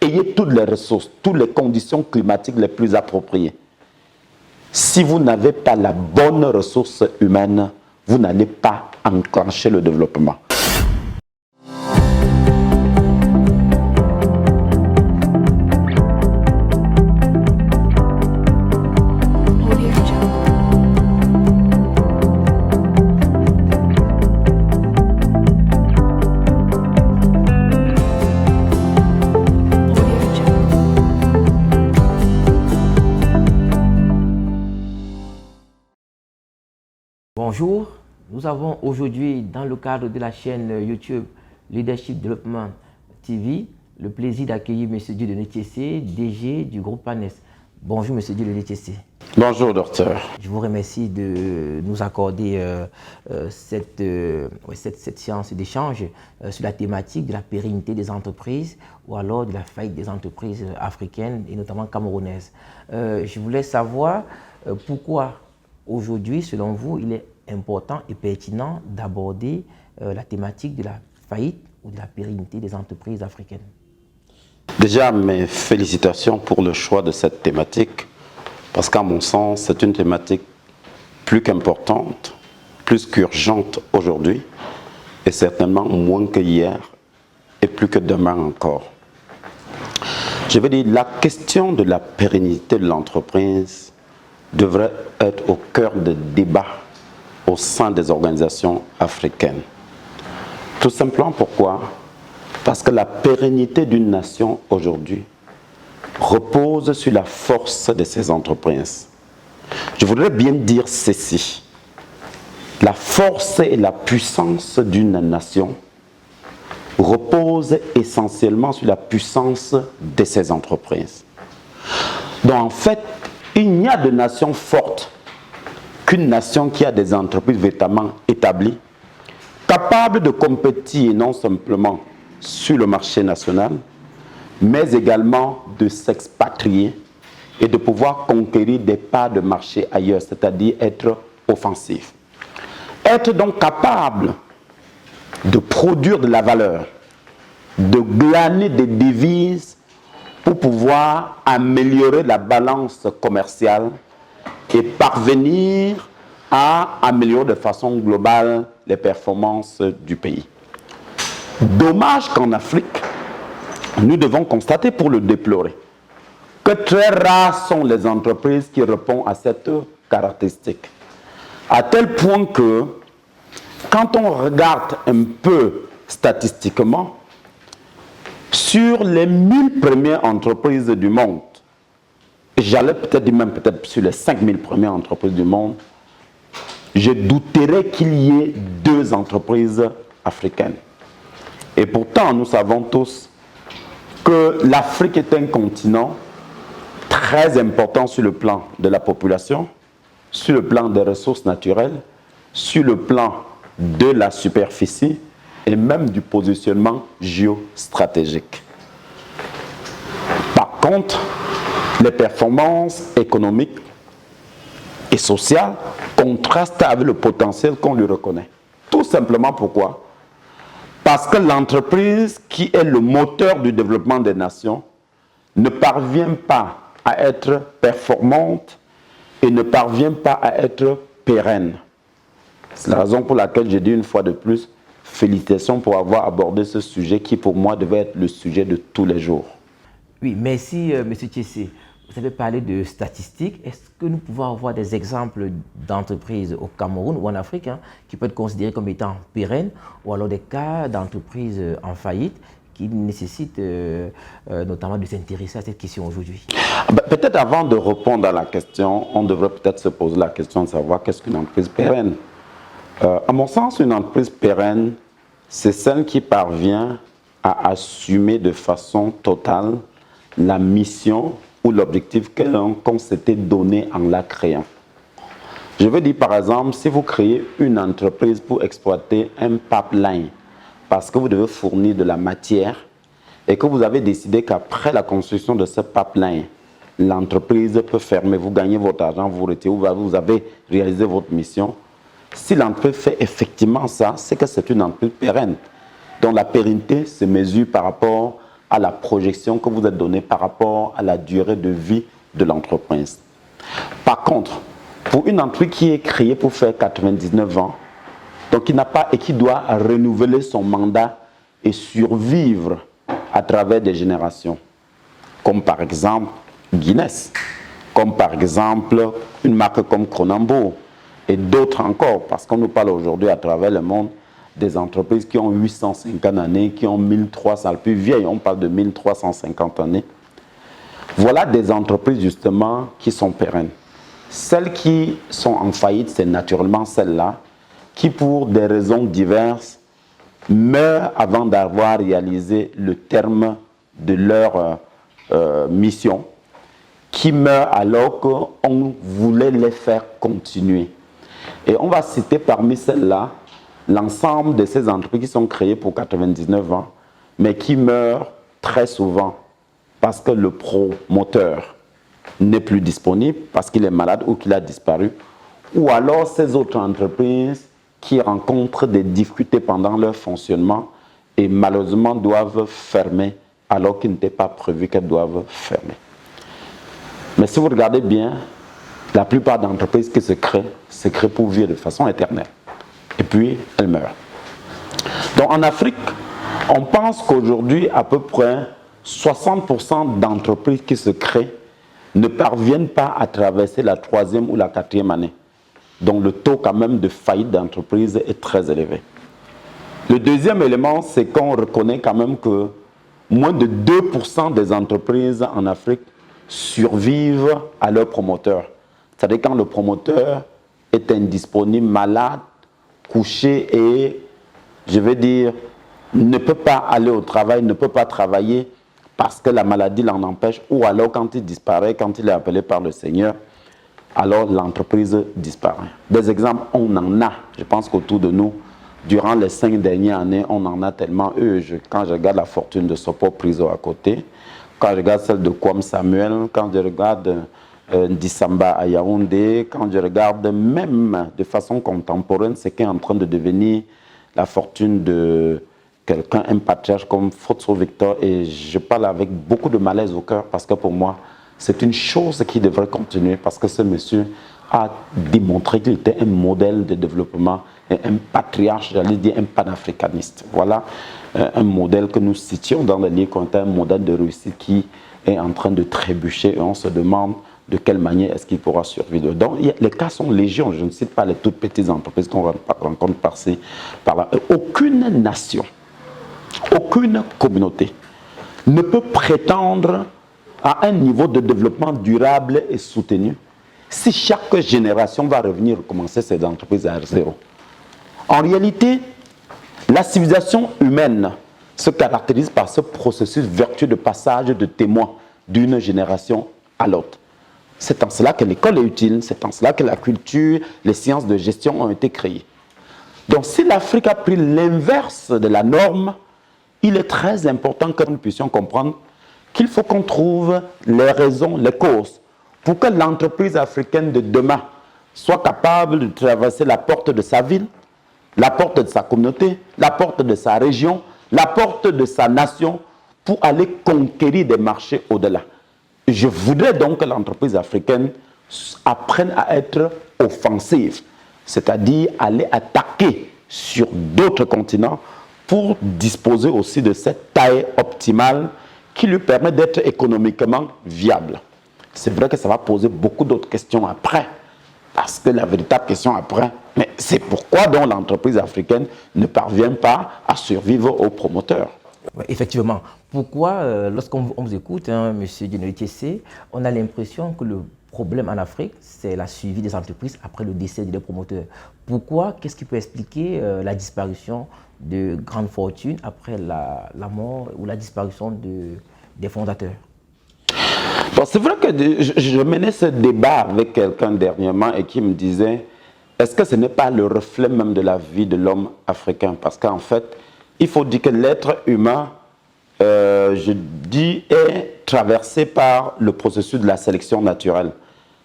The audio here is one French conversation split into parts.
ayez toutes les ressources, toutes les conditions climatiques les plus appropriées. Si vous n'avez pas la bonne ressource humaine, vous n'allez pas enclencher le développement. Bonjour, nous avons aujourd'hui dans le cadre de la chaîne YouTube Leadership Development TV le plaisir d'accueillir M. Dieudonné Thiessé, DG du groupe PANES. Bonjour M. Dieudonné Thiessé. Bonjour docteur. Je vous remercie de nous accorder cette séance d'échange sur la thématique de la pérennité des entreprises ou alors de la faillite des entreprises africaines et notamment camerounaises. Je voulais savoir pourquoi aujourd'hui, selon vous, il est important et pertinent d'aborder la thématique de la faillite ou de la pérennité des entreprises africaines. Déjà, mes félicitations pour le choix de cette thématique, parce qu'à mon sens, c'est une thématique plus qu'importante, plus qu'urgente aujourd'hui, et certainement moins que hier, et plus que demain encore. Je veux dire, la question de la pérennité de l'entreprise devrait être au cœur des débats au sein des organisations africaines. Tout simplement pourquoi? Parce que la pérennité d'une nation aujourd'hui repose sur la force de ses entreprises. Je voudrais bien dire ceci. La force et la puissance d'une nation reposent essentiellement sur la puissance de ses entreprises. Donc en fait, il n'y a de nation forte qu'une nation qui a des entreprises véritablement établies, capables de compétir non simplement sur le marché national, mais également de s'expatrier et de pouvoir conquérir des parts de marché ailleurs, c'est-à-dire être offensif. Être donc capable de produire de la valeur, de glaner des devises pour pouvoir améliorer la balance commerciale et parvenir à améliorer de façon globale les performances du pays. Dommage qu'en Afrique, nous devons constater pour le déplorer que très rares sont les entreprises qui répondent à cette caractéristique. À tel point que, quand on regarde un peu statistiquement, sur les 1000 premières entreprises du monde, j'allais peut-être dire même peut-être sur les 5000 premières entreprises du monde, je douterais qu'il y ait 2 entreprises africaines. Et pourtant, nous savons tous que l'Afrique est un continent très important sur le plan de la population, sur le plan des ressources naturelles, sur le plan de la superficie et même du positionnement géostratégique. Par contre, les performances économiques et sociales contrastent avec le potentiel qu'on lui reconnaît. Tout simplement pourquoi? Parce que l'entreprise qui est le moteur du développement des nations ne parvient pas à être performante et ne parvient pas à être pérenne. C'est la raison pour laquelle j'ai dit une fois de plus, félicitations pour avoir abordé ce sujet qui pour moi devait être le sujet de tous les jours. Oui, merci M. Thiessé. Vous avez parlé de statistiques. Est-ce que nous pouvons avoir des exemples d'entreprises au Cameroun ou en Afrique qui peuvent être considérées comme étant pérennes ou alors des cas d'entreprises en faillite qui nécessitent notamment de s'intéresser à cette question aujourd'hui? Peut-être avant de répondre à la question, on devrait peut-être se poser la question de savoir qu'est-ce qu'une entreprise pérenne. À mon sens, une entreprise pérenne, c'est celle qui parvient à assumer de façon totale la mission ou l'objectif qu'on s'était donné en la créant. Je veux dire par exemple, si vous créez une entreprise pour exploiter un pipeline, parce que vous devez fournir de la matière et que vous avez décidé qu'après la construction de ce pipeline, l'entreprise peut fermer, vous gagnez votre argent, vous retirez, vous avez réalisé votre mission. Si l'entreprise fait effectivement ça, c'est que c'est une entreprise pérenne, dont la pérennité se mesure par rapport à la projection que vous êtes donnée par rapport à la durée de vie de l'entreprise. Par contre, pour une entreprise qui est créée pour faire 99 ans, donc qui n'a pas et qui doit renouveler son mandat et survivre à travers des générations, comme par exemple Guinness, comme par exemple une marque comme Kronenbourg et d'autres encore, parce qu'on nous parle aujourd'hui à travers le monde des entreprises qui ont 850 années, qui ont 1300, plus vieilles, on parle de 1350 années. Voilà des entreprises justement qui sont pérennes. Celles qui sont en faillite, c'est naturellement celles-là qui, pour des raisons diverses, meurent avant d'avoir réalisé le terme de leur mission, qui meurent alors qu'on voulait les faire continuer. Et on va citer parmi celles-là l'ensemble de ces entreprises qui sont créées pour 99 ans, mais qui meurent très souvent parce que le promoteur n'est plus disponible, parce qu'il est malade ou qu'il a disparu, ou alors ces autres entreprises qui rencontrent des difficultés pendant leur fonctionnement et malheureusement doivent fermer alors qu'il n'était pas prévu qu'elles doivent fermer. Mais si vous regardez bien, la plupart d'entreprises qui se créent pour vivre de façon éternelle. Et puis, elles meurent. Donc en Afrique, on pense qu'aujourd'hui, à peu près 60% d'entreprises qui se créent ne parviennent pas à traverser la 3e ou la 4e année. Donc le taux quand même de faillite d'entreprise est très élevé. Le deuxième élément, c'est qu'on reconnaît quand même que moins de 2% des entreprises en Afrique survivent à leur promoteur. C'est-à-dire quand le promoteur est indisponible, malade, couché et, je vais dire, ne peut pas aller au travail, ne peut pas travailler parce que la maladie l'en empêche, ou alors quand il disparaît, quand il est appelé par le Seigneur, alors l'entreprise disparaît. Des exemples, on en a, je pense qu'autour de nous, durant les 5 dernières années, on en a tellement. Quand je regarde la fortune de Sopo Priso à côté, quand je regarde celle de Kwame Samuel, quand je regarde Ndisamba à Yaoundé, quand je regarde même de façon contemporaine ce qui est en train de devenir la fortune de quelqu'un, un patriarche comme Fotso Victor, et je parle avec beaucoup de malaise au cœur parce que pour moi, c'est une chose qui devrait continuer parce que ce monsieur a démontré qu'il était un modèle de développement et un patriarche, j'allais dire un panafricaniste. Voilà un modèle que nous citions dans le livre comme un modèle de réussite qui est en train de trébucher et on se demande de quelle manière est-ce qu'il pourra survivre. Donc les cas sont légion, je ne cite pas les toutes petites entreprises qu'on rencontre par-ci, par-là. Aucune nation, aucune communauté ne peut prétendre à un niveau de développement durable et soutenu si chaque génération va revenir recommencer ses entreprises à zéro. En réalité, la civilisation humaine se caractérise par ce processus vertueux de passage de témoins d'une génération à l'autre. C'est en cela que l'école est utile, c'est en cela que la culture, les sciences de gestion ont été créées. Donc si l'Afrique a pris l'inverse de la norme, il est très important que nous puissions comprendre qu'il faut qu'on trouve les raisons, les causes, pour que l'entreprise africaine de demain soit capable de traverser la porte de sa ville, la porte de sa communauté, la porte de sa région, la porte de sa nation, pour aller conquérir des marchés au-delà. Je voudrais donc que l'entreprise africaine apprenne à être offensive, c'est-à-dire aller attaquer sur d'autres continents pour disposer aussi de cette taille optimale qui lui permet d'être économiquement viable. C'est vrai que ça va poser beaucoup d'autres questions après, parce que la véritable question après, mais c'est pourquoi donc l'entreprise africaine ne parvient pas à survivre aux promoteurs. Ouais, effectivement. Pourquoi, lorsqu'on vous écoute, hein, M. Djenoli Tissé, on a l'impression que le problème en Afrique, c'est la suivi des entreprises après le décès des promoteurs. Pourquoi? Qu'est-ce qui peut expliquer la disparition de grandes fortunes après la mort ou la disparition des fondateurs? Bon, c'est vrai que je menais ce débat avec quelqu'un dernièrement et qui me disait, est-ce que ce n'est pas le reflet même de la vie de l'homme africain? Parce qu'en fait, il faut dire que l'être humain, je dis, est traversé par le processus de la sélection naturelle.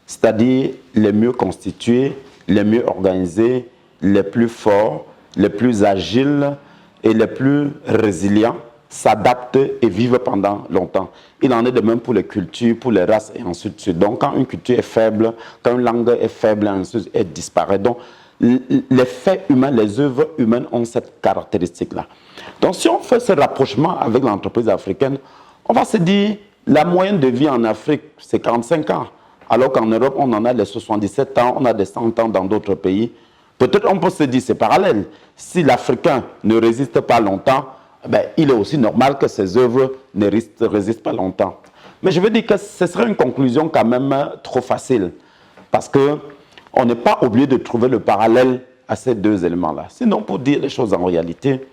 C'est-à-dire les mieux constitués, les mieux organisés, les plus forts, les plus agiles et les plus résilients s'adaptent et vivent pendant longtemps. Il en est de même pour les cultures, pour les races et ainsi de suite. Donc quand une culture est faible, quand une langue est faible, ensuite elle disparaît. Donc les faits humains, les œuvres humaines ont cette caractéristique-là. Donc si on fait ce rapprochement avec l'entreprise africaine, on va se dire la moyenne de vie en Afrique, c'est 45 ans. Alors qu'en Europe, on en a les 77 ans, on a des 100 ans dans d'autres pays. Peut-être on peut se dire c'est parallèle. Si l'Africain ne résiste pas longtemps, ben, il est aussi normal que ses œuvres ne résistent pas longtemps. Mais je veux dire que ce serait une conclusion quand même trop facile. Parce qu'on n'est pas obligé de trouver le parallèle à ces deux éléments-là. Sinon, pour dire les choses en réalité,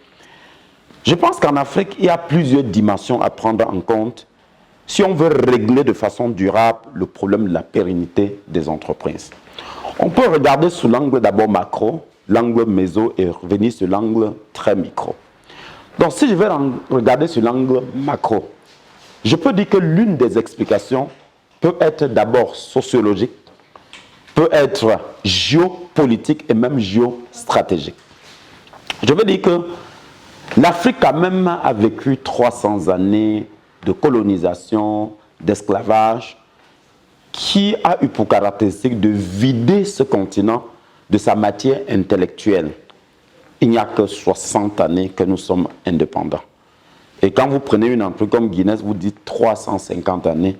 je pense qu'en Afrique, il y a plusieurs dimensions à prendre en compte si on veut régler de façon durable le problème de la pérennité des entreprises. On peut regarder sous l'angle d'abord macro, l'angle méso, et revenir sur l'angle très micro. Donc si je vais regarder sur l'angle macro, je peux dire que l'une des explications peut être d'abord sociologique, peut être géopolitique et même géostratégique. Je veux dire que l'Afrique quand même a vécu 300 années de colonisation, d'esclavage, qui a eu pour caractéristique de vider ce continent de sa matière intellectuelle. Il n'y a que 60 années que nous sommes indépendants. Et quand vous prenez une entreprise comme Guinness, vous dites 350 années,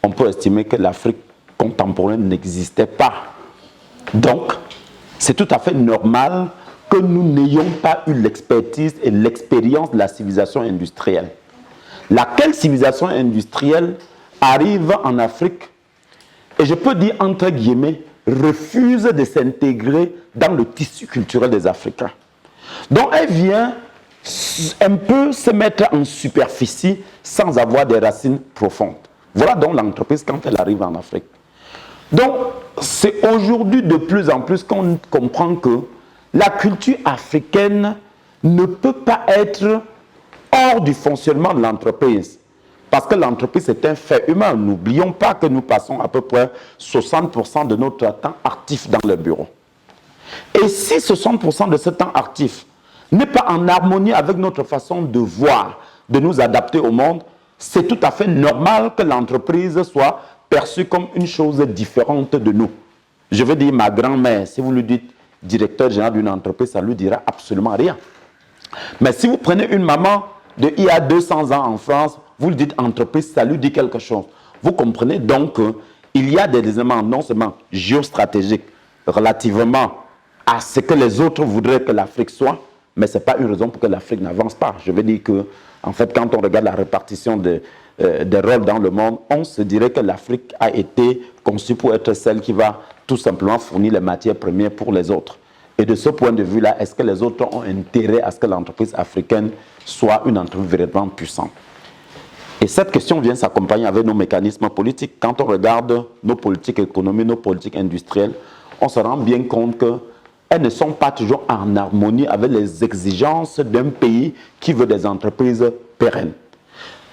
on peut estimer que l'Afrique contemporaine n'existait pas. Donc, c'est tout à fait normal que nous n'ayons pas eu l'expertise et l'expérience de la civilisation industrielle. Laquelle civilisation industrielle arrive en Afrique et je peux dire entre guillemets, refuse de s'intégrer dans le tissu culturel des Africains. Donc elle vient un peu se mettre en superficie sans avoir des racines profondes. Voilà donc l'entreprise quand elle arrive en Afrique. Donc c'est aujourd'hui de plus en plus qu'on comprend que la culture africaine ne peut pas être hors du fonctionnement de l'entreprise. Parce que l'entreprise est un fait humain. N'oublions pas que nous passons à peu près 60% de notre temps actif dans le bureau. Et si 60% de ce temps actif n'est pas en harmonie avec notre façon de voir, de nous adapter au monde, c'est tout à fait normal que l'entreprise soit perçue comme une chose différente de nous. Je veux dire, ma grand-mère, si vous lui dites directeur général d'une entreprise, ça ne lui dira absolument rien. Mais si vous prenez une maman il y a 200 ans en France, vous lui dites entreprise, ça lui dit quelque chose. Vous comprenez donc qu'il y a des éléments non seulement géostratégiques relativement à ce que les autres voudraient que l'Afrique soit, mais ce n'est pas une raison pour que l'Afrique n'avance pas. Je veux dire que, en fait, quand on regarde la répartition des rôles dans le monde, on se dirait que l'Afrique a été conçue pour être celle qui va tout simplement fournir les matières premières pour les autres. Et de ce point de vue-là, est-ce que les autres ont intérêt à ce que l'entreprise africaine soit une entreprise véritablement puissante? Et cette question vient s'accompagner avec nos mécanismes politiques. Quand on regarde nos politiques économiques, nos politiques industrielles, on se rend bien compte qu'elles ne sont pas toujours en harmonie avec les exigences d'un pays qui veut des entreprises pérennes.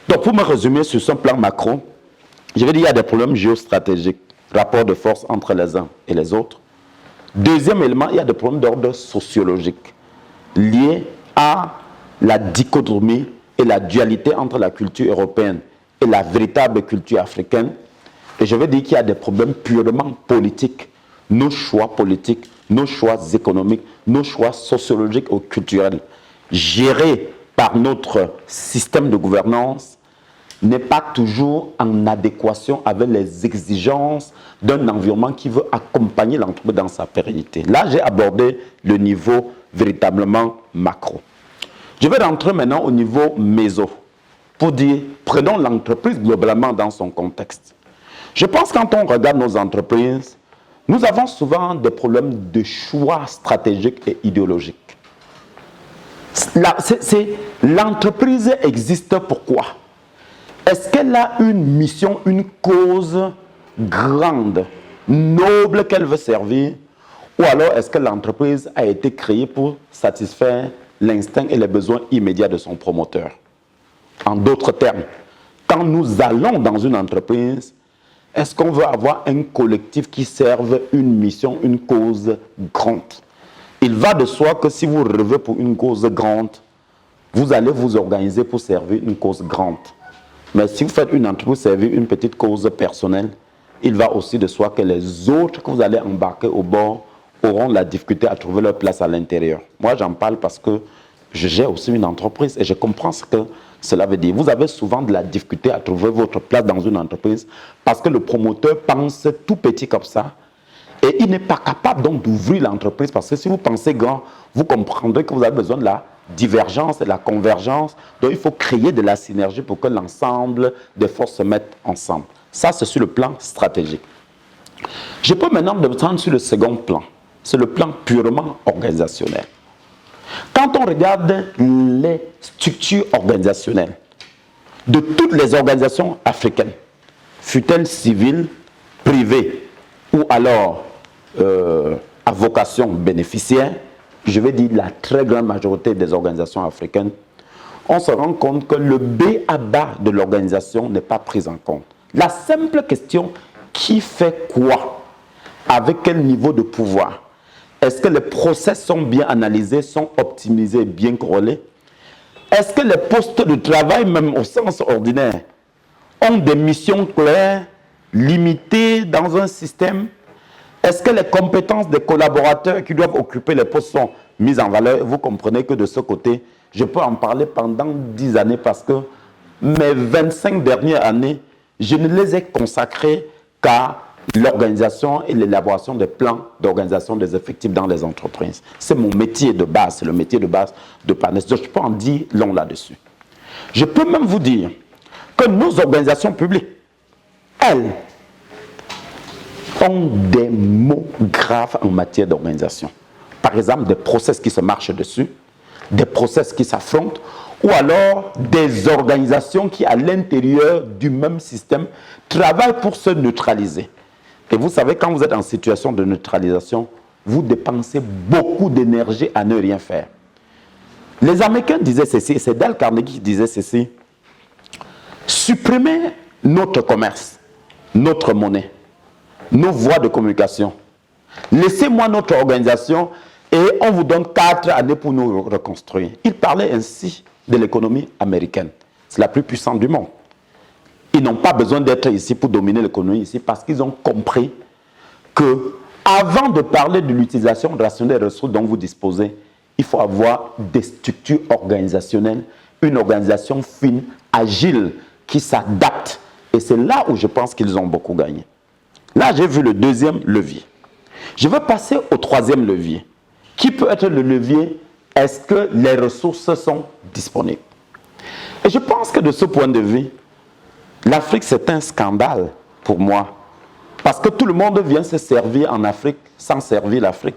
Donc pour me résumer sur ce plan macro, je vais dire qu'il y a des problèmes géostratégiques, rapport de force entre les uns et les autres. Deuxième élément, il y a des problèmes d'ordre sociologique liés à la dichotomie et la dualité entre la culture européenne et la véritable culture africaine. Et je veux dire qu'il y a des problèmes purement politiques. Nos choix politiques, nos choix économiques, nos choix sociologiques ou culturels, gérés par notre système de gouvernance, n'est pas toujours en adéquation avec les exigences d'un environnement qui veut accompagner l'entreprise dans sa pérennité. Là, j'ai abordé le niveau véritablement macro. Je vais rentrer maintenant au niveau méso pour dire, prenons l'entreprise globalement dans son contexte. Je pense que quand on regarde nos entreprises, nous avons souvent des problèmes de choix stratégiques et idéologiques. L'entreprise existe pourquoi? Est-ce qu'elle a une mission, une cause grande, noble qu'elle veut servir? Ou alors est-ce que l'entreprise a été créée pour satisfaire l'instinct et les besoins immédiats de son promoteur? En d'autres termes, quand nous allons dans une entreprise, est-ce qu'on veut avoir un collectif qui serve une mission, une cause grande? Il va de soi que si vous rêvez pour une cause grande, vous allez vous organiser pour servir une cause grande. Mais si vous faites une entreprise pour servir une petite cause personnelle, il va aussi de soi que les autres que vous allez embarquer au bord auront la difficulté à trouver leur place à l'intérieur. Moi, j'en parle parce que je gère aussi une entreprise et je comprends ce que cela veut dire. Vous avez souvent de la difficulté à trouver votre place dans une entreprise parce que le promoteur pense tout petit comme ça et il n'est pas capable donc d'ouvrir l'entreprise parce que si vous pensez grand, vous comprendrez que vous avez besoin de la divergence et de la convergence. Donc, il faut créer de la synergie pour que l'ensemble des forces se mettent ensemble. Ça, c'est sur le plan stratégique. Je peux maintenant descendre sur le second plan. C'est le plan purement organisationnel. Quand on regarde les structures organisationnelles de toutes les organisations africaines, fut-elles civiles, privées ou alors à vocation bénéficiaire, je vais dire la très grande majorité des organisations africaines, on se rend compte que le B.A.-ba de l'organisation n'est pas pris en compte. La simple question, qui fait quoi? Avec quel niveau de pouvoir? Est-ce que les process sont bien analysés, sont optimisés, bien corrélés? Est-ce que les postes de travail, même au sens ordinaire, ont des missions claires, limitées dans un système? Est-ce que les compétences des collaborateurs qui doivent occuper les postes sont mises en valeur? Vous comprenez que de ce côté, je peux en parler pendant 10 années parce que mes 25 dernières années, je ne les ai consacrées qu'à l'organisation et l'élaboration des plans d'organisation des effectifs dans les entreprises. C'est mon métier de base, c'est le métier de base de Panes. Je peux en dire long là-dessus. Je peux même vous dire que nos organisations publiques, elles, ont des mots graves en matière d'organisation. Par exemple, des process qui se marchent dessus, des process qui s'affrontent, ou alors des organisations qui, à l'intérieur du même système, travaillent pour se neutraliser. Et vous savez, quand vous êtes en situation de neutralisation, vous dépensez beaucoup d'énergie à ne rien faire. Les Américains disaient ceci, et c'est Dale Carnegie qui disait ceci: supprimez notre commerce, notre monnaie, nos voies de communication. Laissez-moi notre organisation et on vous donne 4 années pour nous reconstruire. Il parlait ainsi de l'économie américaine. C'est la plus puissante du monde. Ils n'ont pas besoin d'être ici pour dominer l'économie ici parce qu'ils ont compris que avant de parler de l'utilisation rationnelle des ressources dont vous disposez, il faut avoir des structures organisationnelles, une organisation fine, agile, qui s'adapte. Et c'est là où je pense qu'ils ont beaucoup gagné. Là, j'ai vu le deuxième levier. Je vais passer au troisième levier. Qui peut être le levier? Est-ce que les ressources sont disponibles? Et je pense que de ce point de vue, l'Afrique, c'est un scandale pour moi. Parce que tout le monde vient se servir en Afrique sans servir l'Afrique.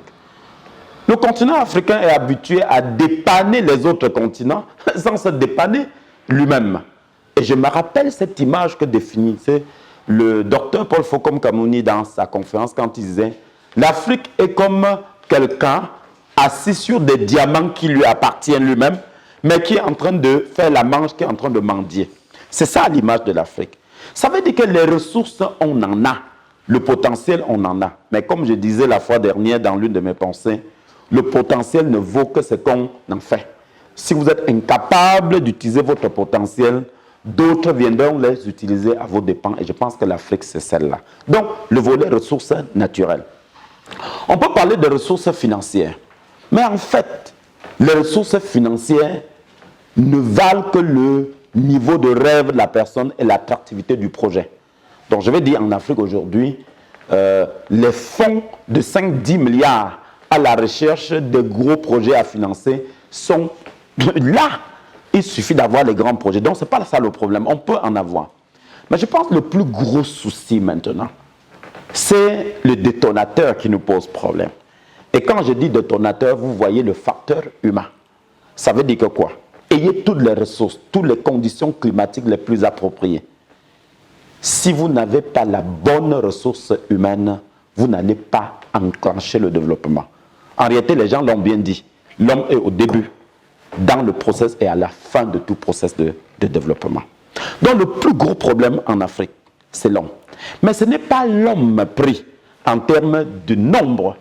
Le continent africain est habitué à dépanner les autres continents sans se dépanner lui-même. Et je me rappelle cette image que définissait le docteur Paul Focom-Kamouni dans sa conférence quand il disait « L'Afrique est comme quelqu'un assis sur des diamants qui lui appartiennent lui-même, mais qui est en train de faire la manche, qui est en train de mendier. » C'est ça l'image de l'Afrique. Ça veut dire que les ressources, on en a. Le potentiel, on en a. Mais comme je disais la fois dernière dans l'une de mes pensées, le potentiel ne vaut que ce qu'on en fait. Si vous êtes incapable d'utiliser votre potentiel, d'autres viendront les utiliser à vos dépens. Et je pense que l'Afrique, c'est celle-là. Donc, le volet ressources naturelles. On peut parler de ressources financières. Mais en fait, les ressources financières ne valent que le niveau de rêve de la personne et l'attractivité du projet. Donc, je vais dire en Afrique aujourd'hui, les fonds de 5-10 milliards à la recherche de gros projets à financer sont là. Il suffit d'avoir les grands projets. Donc, ce n'est pas ça le problème. On peut en avoir. Mais je pense que le plus gros souci maintenant, c'est le détonateur qui nous pose problème. Et quand je dis détonateur, vous voyez le facteur humain. Ça veut dire que quoi? Ayez toutes les ressources, toutes les conditions climatiques les plus appropriées. Si vous n'avez pas la bonne ressource humaine, vous n'allez pas enclencher le développement. En réalité, les gens l'ont bien dit. L'homme est au début, dans le process et à la fin de tout process de développement. Donc le plus gros problème en Afrique, c'est l'homme. Mais ce n'est pas l'homme pris en termes de nombre,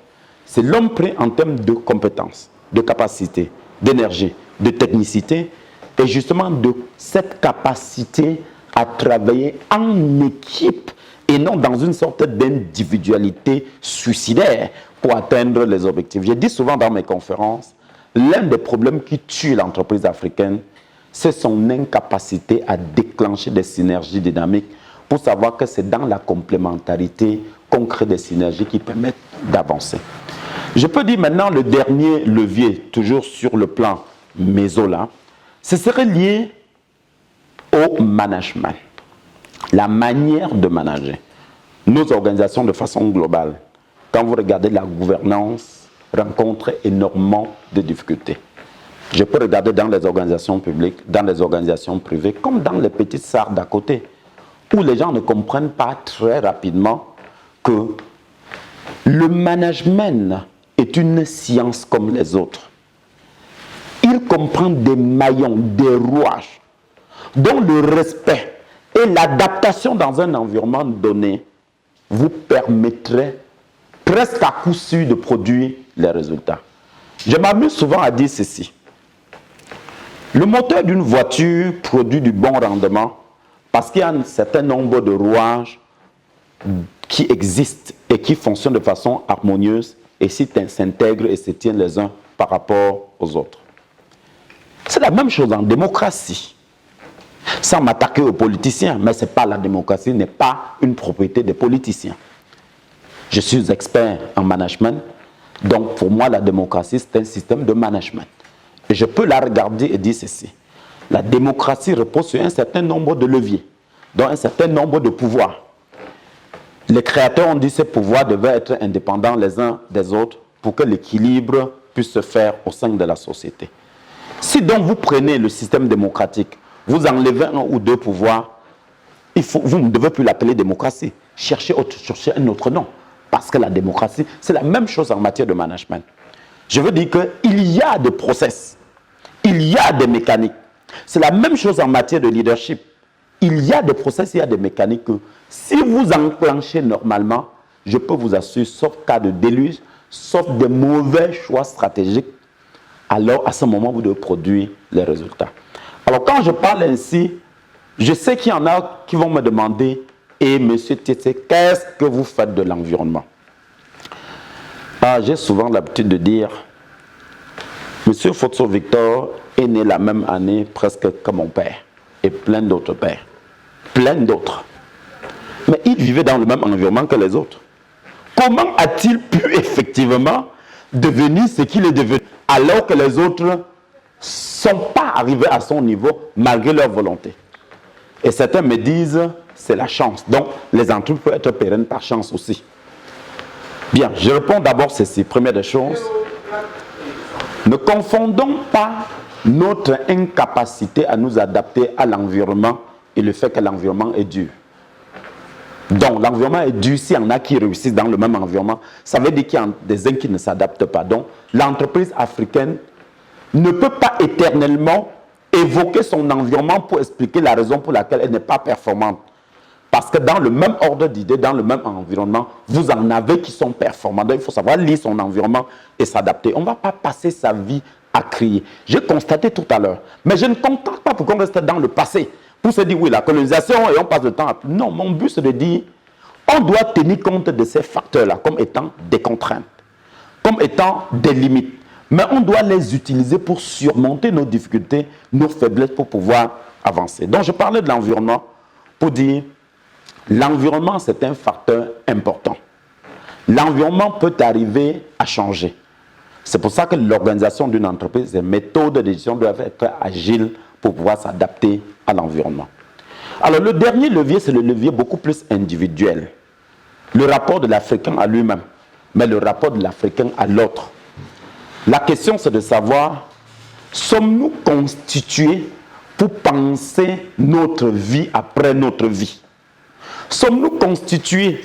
c'est l'homme pris en termes de compétences, de capacité, d'énergie, de technicité et justement de cette capacité à travailler en équipe et non dans une sorte d'individualité suicidaire pour atteindre les objectifs. Je dis souvent dans mes conférences, l'un des problèmes qui tue l'entreprise africaine, c'est son incapacité à déclencher des synergies dynamiques pour savoir que c'est dans la complémentarité qu'on crée des synergies qui permettent d'avancer. Je peux dire maintenant le dernier levier, toujours sur le plan méso-là, ce serait lié au management, la manière de manager. Nos organisations de façon globale, quand vous regardez la gouvernance, rencontrent énormément de difficultés. Je peux regarder dans les organisations publiques, dans les organisations privées, comme dans les petites SAR d'à côté, où les gens ne comprennent pas très rapidement que le management est une science comme les autres. Il comprend des maillons, des rouages, dont le respect et l'adaptation dans un environnement donné vous permettrait presque à coup sûr de produire les résultats. Je m'amuse souvent à dire ceci. Le moteur d'une voiture produit du bon rendement parce qu'il y a un certain nombre de rouages qui existent et qui fonctionnent de façon harmonieuse et s'intègrent et se tiennent les uns par rapport aux autres. C'est la même chose en démocratie. Sans m'attaquer aux politiciens, mais c'est pas la démocratie n'est pas une propriété des politiciens. Je suis expert en management, donc pour moi la démocratie c'est un système de management. Et je peux la regarder et dire ceci. La démocratie repose sur un certain nombre de leviers, dont un certain nombre de pouvoirs. Les créateurs ont dit que ces pouvoirs devaient être indépendants les uns des autres pour que l'équilibre puisse se faire au sein de la société. Si donc vous prenez le système démocratique, vous enlevez un ou deux pouvoirs, vous ne devez plus l'appeler démocratie. Cherchez un autre nom. Parce que la démocratie, c'est la même chose en matière de management. Je veux dire qu'il y a des process, il y a des mécaniques. C'est la même chose en matière de leadership. Il y a des process, il y a des mécaniques que si vous enclenchez normalement, je peux vous assurer, sauf cas de déluge, sauf de mauvais choix stratégiques, alors à ce moment, vous devez produire les résultats. Alors quand je parle ainsi, je sais qu'il y en a qui vont me demander, et M. Tété, qu'est-ce que vous faites de l'environnement? J'ai souvent l'habitude de dire, M. Fotso Victor est né la même année presque que mon père, et plein d'autres pères, plein d'autres. Mais il vivait dans le même environnement que les autres. Comment a-t-il pu effectivement devenir ce qu'il est devenu, alors que les autres ne sont pas arrivés à son niveau malgré leur volonté? Et certains me disent, c'est la chance. Donc, les entreprises peuvent être pérennes par chance aussi. Bien, je réponds d'abord ceci. Première des choses, ne confondons pas notre incapacité à nous adapter à l'environnement et le fait que l'environnement est dur. Donc, l'environnement est dur. S'il y en a qui réussissent dans le même environnement, ça veut dire qu'il y a des uns qui ne s'adaptent pas. Donc, l'entreprise africaine ne peut pas éternellement évoquer son environnement pour expliquer la raison pour laquelle elle n'est pas performante. Parce que dans le même ordre d'idées, dans le même environnement, vous en avez qui sont performants. Donc, il faut savoir lire son environnement et s'adapter. On ne va pas passer sa vie à crier. J'ai constaté tout à l'heure. Mais je ne contente pas pour qu'on reste dans le passé. Pour se dire, oui, la colonisation, et on passe le temps à... Non, mon but, c'est de dire, on doit tenir compte de ces facteurs-là comme étant des contraintes, comme étant des limites. Mais on doit les utiliser pour surmonter nos difficultés, nos faiblesses, pour pouvoir avancer. Donc, je parlais de l'environnement pour dire, l'environnement, c'est un facteur important. L'environnement peut arriver à changer. C'est pour ça que l'organisation d'une entreprise, les méthodes de décision doivent être agiles pour pouvoir s'adapter à l'environnement. Alors, le dernier levier, c'est le levier beaucoup plus individuel. Le rapport de l'Africain à lui-même, mais le rapport de l'Africain à l'autre. La question, c'est de savoir, sommes-nous constitués pour penser notre vie après notre vie? Sommes-nous constitués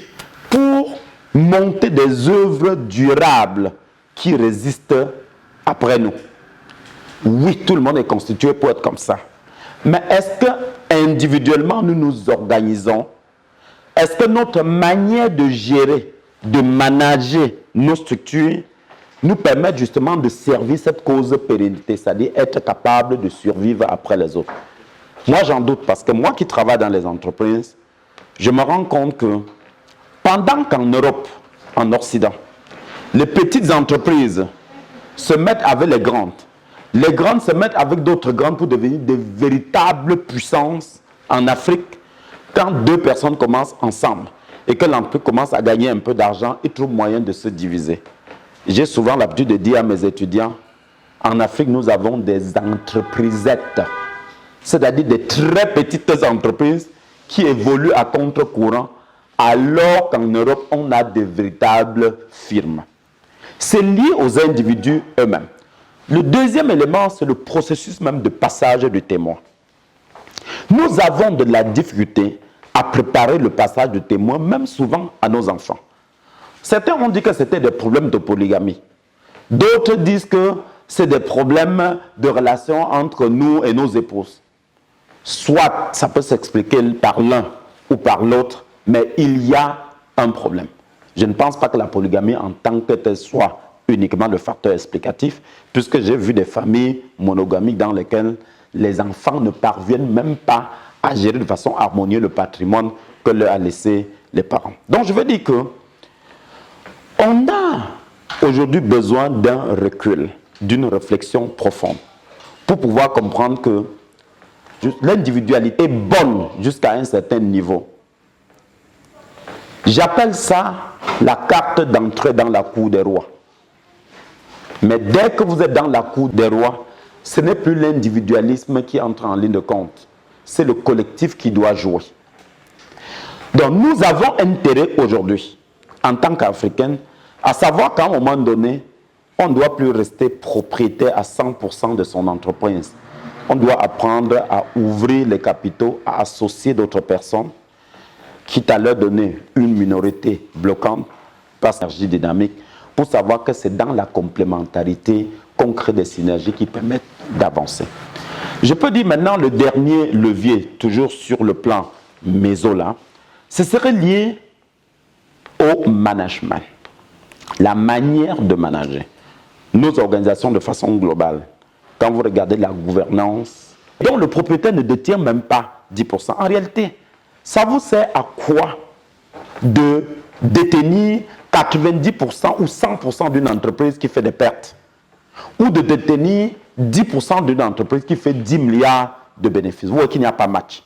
pour monter des œuvres durables qui résistent après nous? Oui, tout le monde est constitué pour être comme ça. Mais est-ce que individuellement nous nous organisons? Est-ce que notre manière de gérer, de manager nos structures nous permettent justement de servir cette cause de pérennité, c'est-à-dire être capable de survivre après les autres. Moi, j'en doute parce que moi qui travaille dans les entreprises, je me rends compte que pendant qu'en Europe, en Occident, les petites entreprises se mettent avec les grandes se mettent avec d'autres grandes pour devenir des véritables puissances en Afrique, quand deux personnes commencent ensemble et que l'entreprise commence à gagner un peu d'argent, ils trouvent moyen de se diviser. J'ai souvent l'habitude de dire à mes étudiants, en Afrique, nous avons des entreprisettes, c'est-à-dire des très petites entreprises qui évoluent à contre-courant, alors qu'en Europe, on a des véritables firmes. C'est lié aux individus eux-mêmes. Le deuxième élément, c'est le processus même de passage du témoin. Nous avons de la difficulté à préparer le passage du témoin, même souvent à nos enfants. Certains ont dit que c'était des problèmes de polygamie. D'autres disent que c'est des problèmes de relation entre nous et nos épouses. Soit ça peut s'expliquer par l'un ou par l'autre, mais il y a un problème. Je ne pense pas que la polygamie en tant que telle soit uniquement le facteur explicatif, puisque j'ai vu des familles monogamiques dans lesquelles les enfants ne parviennent même pas à gérer de façon harmonieuse le patrimoine que leur a laissé les parents. Donc je veux dire que on a aujourd'hui besoin d'un recul, d'une réflexion profonde, pour pouvoir comprendre que l'individualité est bonne jusqu'à un certain niveau. J'appelle ça la carte d'entrée dans la cour des rois. Mais dès que vous êtes dans la cour des rois, ce n'est plus l'individualisme qui entre en ligne de compte. C'est le collectif qui doit jouer. Donc nous avons intérêt aujourd'hui, en tant qu'Africains, à savoir qu'à un moment donné, on ne doit plus rester propriétaire à 100% de son entreprise. On doit apprendre à ouvrir les capitaux, à associer d'autres personnes, quitte à leur donner une minorité bloquante par énergie dynamique, pour savoir que c'est dans la complémentarité qu'on crée des synergies qui permettent d'avancer. Je peux dire maintenant le dernier levier, toujours sur le plan méso-là, ce serait lié au management, la manière de manager nos organisations de façon globale. Quand vous regardez la gouvernance, dont le propriétaire ne détient même pas 10%. En réalité, ça vous sert à quoi de détenir 90% ou 100% d'une entreprise qui fait des pertes, ou de détenir 10% d'une entreprise qui fait 10 milliards de bénéfices? Vous voyez qu'il n'y a pas match.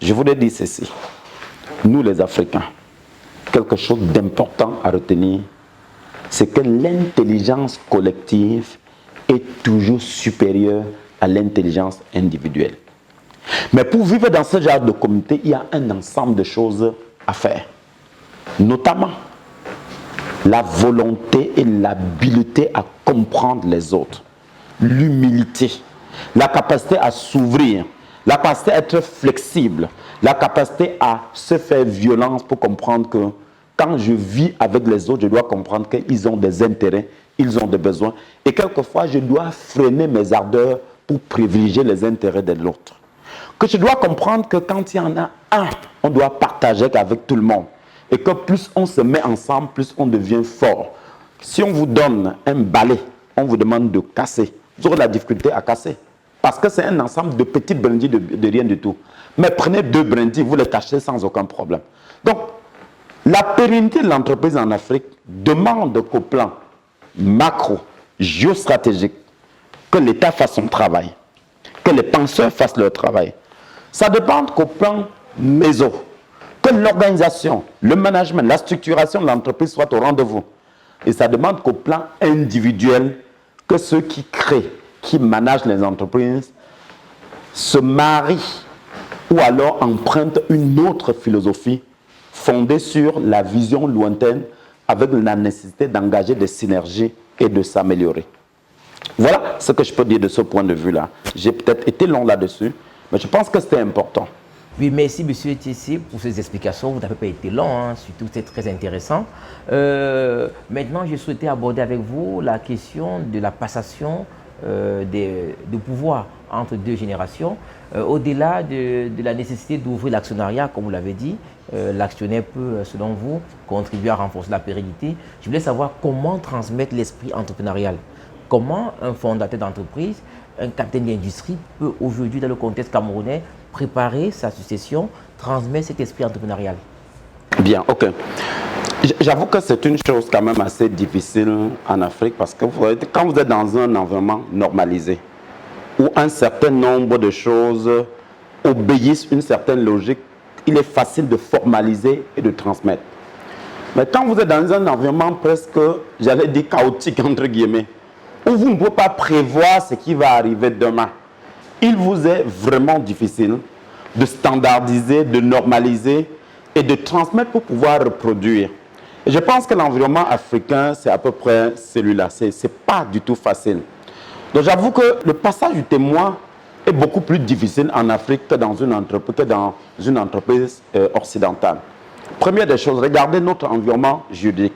Je voudrais dire ceci. Nous les Africains, quelque chose d'important à retenir, c'est que l'intelligence collective est toujours supérieure à l'intelligence individuelle. Mais pour vivre dans ce genre de communauté, il y a un ensemble de choses à faire. Notamment la volonté et l'habileté à comprendre les autres, l'humilité, la capacité à s'ouvrir, la capacité à être flexible, la capacité à se faire violence pour comprendre que quand je vis avec les autres, je dois comprendre qu'ils ont des intérêts, ils ont des besoins. Et quelquefois, je dois freiner mes ardeurs pour privilégier les intérêts de l'autre. Que je dois comprendre que quand il y en a un, on doit partager avec tout le monde. Et que plus on se met ensemble, plus on devient fort. Si on vous donne un balai, on vous demande de casser. Vous aurez de la difficulté à casser. Parce que c'est un ensemble de petites brindilles de rien du tout. Mais prenez 2 brindilles, vous les tâchez sans aucun problème. Donc, la pérennité de l'entreprise en Afrique demande qu'au plan macro, géostratégique, que l'État fasse son travail, que les penseurs fassent leur travail. Ça dépend qu'au plan méso, que l'organisation, le management, la structuration de l'entreprise soit au rendez-vous. Et ça demande qu'au plan individuel, que ceux qui créent, qui managent les entreprises, se marient ou alors empruntent une autre philosophie fondée sur la vision lointaine avec la nécessité d'engager des synergies et de s'améliorer. Voilà ce que je peux dire de ce point de vue-là. J'ai peut-être été long là-dessus, mais je pense que c'était important. Oui, merci M. Tissi pour ces explications. Vous n'avez pas été long, hein, surtout c'est très intéressant. Maintenant, je souhaitais aborder avec vous la question de la passation de pouvoir entre 2 générations, au-delà de la nécessité d'ouvrir l'actionnariat, comme vous l'avez dit, l'actionnaire peut, selon vous, contribuer à renforcer la pérennité. Je voulais savoir comment transmettre l'esprit entrepreneurial. Comment un fondateur d'entreprise, un capitaine d'industrie peut aujourd'hui, dans le contexte camerounais, préparer sa succession, transmettre cet esprit entrepreneurial? Bien, ok. J'avoue que c'est une chose quand même assez difficile en Afrique parce que quand vous êtes dans un environnement normalisé, où un certain nombre de choses obéissent une certaine logique, il est facile de formaliser et de transmettre. Mais quand vous êtes dans un environnement presque, j'allais dire chaotique entre guillemets, où vous ne pouvez pas prévoir ce qui va arriver demain, il vous est vraiment difficile de standardiser, de normaliser et de transmettre pour pouvoir reproduire. Et je pense que l'environnement africain, c'est à peu près celui-là. Ce n'est pas du tout facile. Donc j'avoue que le passage du témoin est beaucoup plus difficile en Afrique que dans une entreprise occidentale. Première des choses, regardez notre environnement juridique.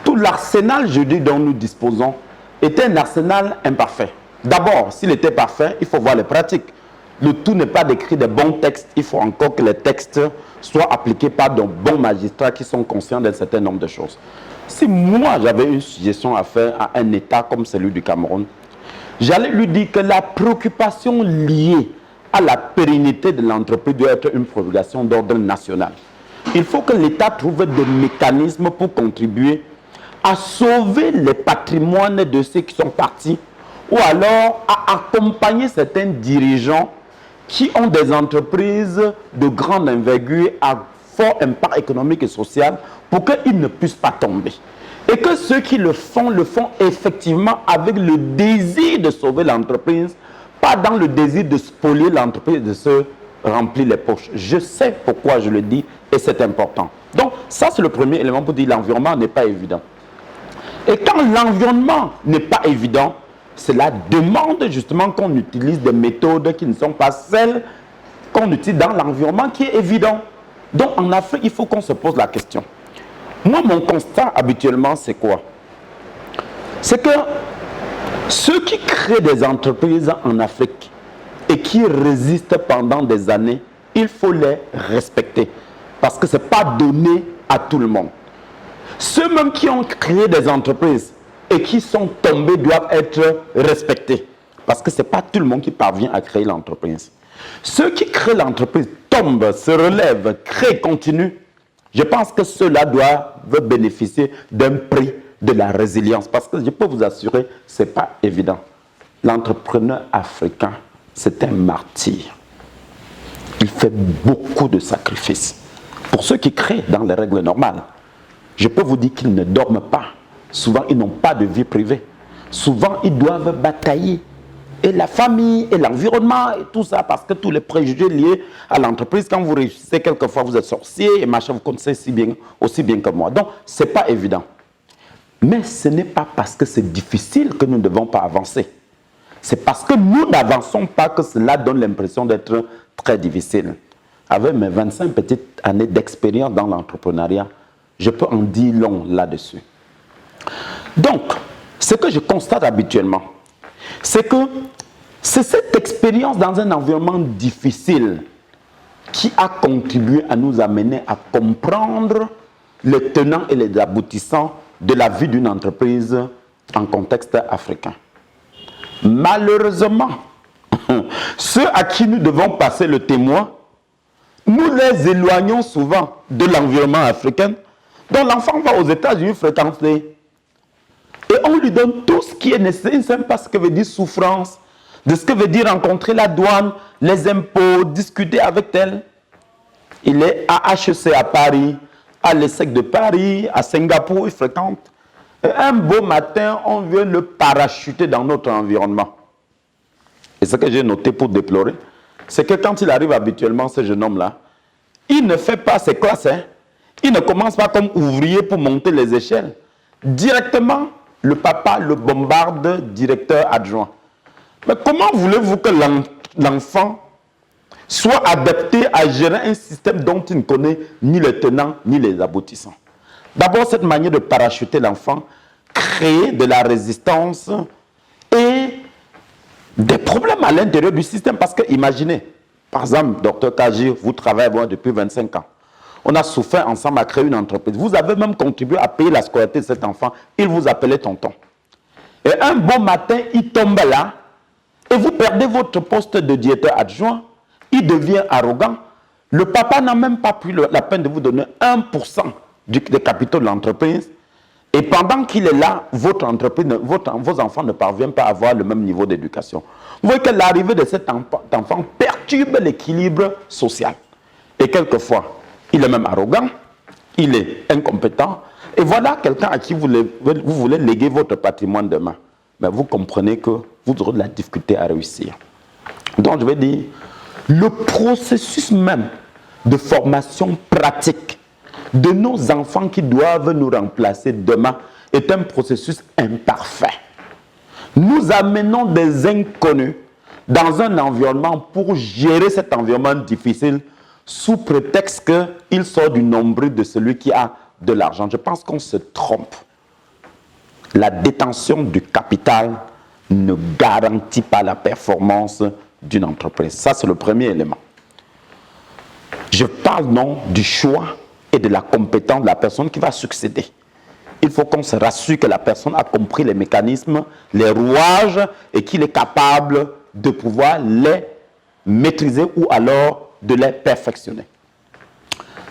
Tout l'arsenal juridique dont nous disposons est un arsenal imparfait. D'abord, s'il était parfait, il faut voir les pratiques. Le tout n'est pas d'écrire des bons textes, il faut encore que les textes soient appliqués par de bons magistrats qui sont conscients d'un certain nombre de choses. Si moi j'avais une suggestion à faire à un État comme celui du Cameroun, j'allais lui dire que la préoccupation liée à la pérennité de l'entreprise doit être une préoccupation d'ordre national. Il faut que l'État trouve des mécanismes pour contribuer à sauver les patrimoines de ceux qui sont partis ou alors à accompagner certains dirigeants qui ont des entreprises de grande envergure à fort impact économique et social pour qu'ils ne puissent pas tomber. Et que ceux qui le font effectivement avec le désir de sauver l'entreprise, pas dans le désir de spolier l'entreprise, de se remplir les poches. Je sais pourquoi je le dis et c'est important. Donc ça c'est le premier élément pour dire que l'environnement n'est pas évident. Et quand l'environnement n'est pas évident, cela demande justement qu'on utilise des méthodes qui ne sont pas celles qu'on utilise dans l'environnement qui est évident. Donc en Afrique, il faut qu'on se pose la question. Moi, mon constat habituellement, c'est quoi? C'est que ceux qui créent des entreprises en Afrique et qui résistent pendant des années, il faut les respecter. Parce que ce n'est pas donné à tout le monde. Ceux-mêmes qui ont créé des entreprises et qui sont tombés doivent être respectés. Parce que ce n'est pas tout le monde qui parvient à créer l'entreprise. Ceux qui créent l'entreprise tombent, se relèvent, créent, continuent. Je pense que ceux-là doivent bénéficier d'un prix de la résilience. Parce que je peux vous assurer, ce n'est pas évident. L'entrepreneur africain, c'est un martyr. Il fait beaucoup de sacrifices. Pour ceux qui créent dans les règles normales, je peux vous dire qu'ils ne dorment pas. Souvent, ils n'ont pas de vie privée. Souvent, ils doivent batailler. Et la famille, et l'environnement, et tout ça, parce que tous les préjugés liés à l'entreprise, quand vous réussissez, quelquefois vous êtes sorcier, et machin, vous connaissez aussi bien que moi. Donc, ce n'est pas évident. Mais ce n'est pas parce que c'est difficile que nous ne devons pas avancer. C'est parce que nous n'avançons pas que cela donne l'impression d'être très difficile. Avec mes 25 petites années d'expérience dans l'entrepreneuriat, je peux en dire long là-dessus. Donc, ce que je constate habituellement, c'est que c'est cette expérience dans un environnement difficile qui a contribué à nous amener à comprendre les tenants et les aboutissants de la vie d'une entreprise en contexte africain. Malheureusement, ceux à qui nous devons passer le témoin, nous les éloignons souvent de l'environnement africain. Donc l'enfant va aux États-Unis fréquenter et on lui donne tout ce qui est nécessaire. Il ne sait pas ce que veut dire souffrance, de ce que veut dire rencontrer la douane, les impôts, discuter avec elle. Il est à HEC à Paris, à l'ESSEC de Paris, à Singapour, il fréquente. Et un beau matin, on vient le parachuter dans notre environnement. Et ce que j'ai noté pour déplorer, c'est que quand il arrive habituellement, ce jeune homme-là, il ne fait pas ses classes, hein. Il ne commence pas comme ouvrier pour monter les échelles. Directement, le papa le bombarde directeur adjoint. Mais comment voulez-vous que l'enfant soit adapté à gérer un système dont il ne connaît ni les tenants ni les aboutissants? D'abord, cette manière de parachuter l'enfant crée de la résistance et des problèmes à l'intérieur du système. Parce que, imaginez, par exemple, Dr Kaji, vous travaillez depuis 25 ans. on a souffert ensemble à créer une entreprise. Vous avez même contribué à payer la scolarité de cet enfant. Il vous appelait tonton. Et un bon matin, il tombe là et vous perdez votre poste de directeur adjoint. Il devient arrogant. Le papa n'a même pas pris la peine de vous donner 1% des capitaux de l'entreprise. Et pendant qu'il est là, votre entreprise, vos enfants ne parviennent pas à avoir le même niveau d'éducation. Vous voyez que l'arrivée de cet enfant perturbe l'équilibre social. Et quelquefois, il est même arrogant, il est incompétent. Et voilà quelqu'un à qui vous voulez léguer votre patrimoine demain. Mais vous comprenez que vous aurez de la difficulté à réussir. Donc je vais dire, le processus même de formation pratique de nos enfants qui doivent nous remplacer demain est un processus imparfait. Nous amenons des inconnus dans un environnement pour gérer cet environnement difficile sous prétexte qu'il sort du nombril de celui qui a de l'argent. Je pense qu'on se trompe. La détention du capital ne garantit pas la performance d'une entreprise. Ça, c'est le premier élément. Je parle non du choix et de la compétence de la personne qui va succéder. Il faut qu'on se rassure que la personne a compris les mécanismes, les rouages et qu'il est capable de pouvoir les maîtriser ou alors de les perfectionner.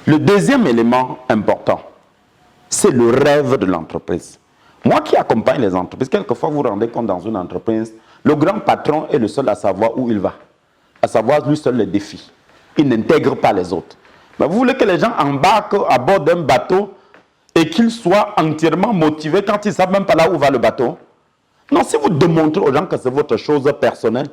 Le deuxième élément important, c'est le rêve de l'entreprise. Moi qui accompagne les entreprises, quelquefois vous vous rendez compte dans une entreprise, le grand patron est le seul à savoir où il va, à savoir lui seul les défis. Il n'intègre pas les autres. Mais vous voulez que les gens embarquent à bord d'un bateau et qu'ils soient entièrement motivés quand ils ne savent même pas là où va le bateau? Non, si vous démontrez aux gens que c'est votre chose personnelle,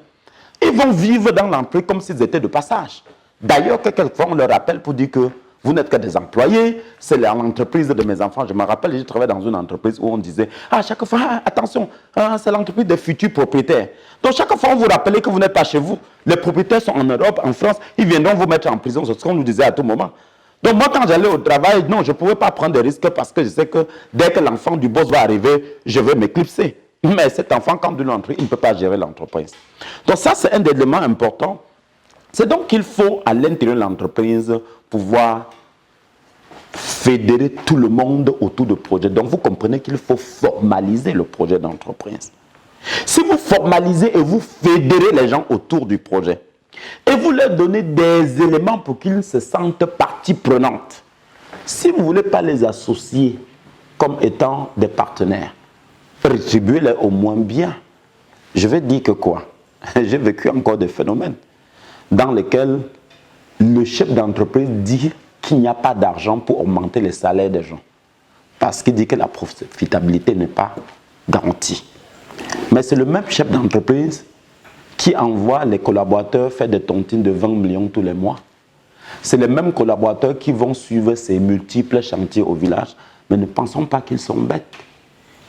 ils vont vivre dans l'entreprise comme s'ils étaient de passage. D'ailleurs, quelquefois, on leur rappelle pour dire que vous n'êtes que des employés, c'est l'entreprise de mes enfants. Je me rappelle, j'ai travaillé dans une entreprise où on disait, à chaque fois, attention, c'est l'entreprise des futurs propriétaires. Donc, chaque fois, on vous rappelait que vous n'êtes pas chez vous. Les propriétaires sont en Europe, en France, ils viendront vous mettre en prison. C'est ce qu'on nous disait à tout moment. Donc, moi, quand j'allais au travail, non, je ne pouvais pas prendre de risques parce que je sais que dès que l'enfant du boss va arriver, je vais m'éclipser. Mais cet enfant, quand il entre, il ne peut pas gérer l'entreprise. Donc, ça, c'est un élément important. C'est donc qu'il faut, à l'intérieur de l'entreprise, pouvoir fédérer tout le monde autour du projet. Donc, vous comprenez qu'il faut formaliser le projet d'entreprise. Si vous formalisez et vous fédérez les gens autour du projet, et vous leur donnez des éléments pour qu'ils se sentent partie prenante, si vous ne voulez pas les associer comme étant des partenaires, rétribuez-les au moins bien. Je vais dire que quoi? J'ai vécu encore des phénomènes dans lesquels le chef d'entreprise dit qu'il n'y a pas d'argent pour augmenter les salaires des gens. Parce qu'il dit que la profitabilité n'est pas garantie. Mais c'est le même chef d'entreprise qui envoie les collaborateurs faire des tontines de 20 millions tous les mois. C'est les mêmes collaborateurs qui vont suivre ces multiples chantiers au village. Mais ne pensons pas qu'ils sont bêtes.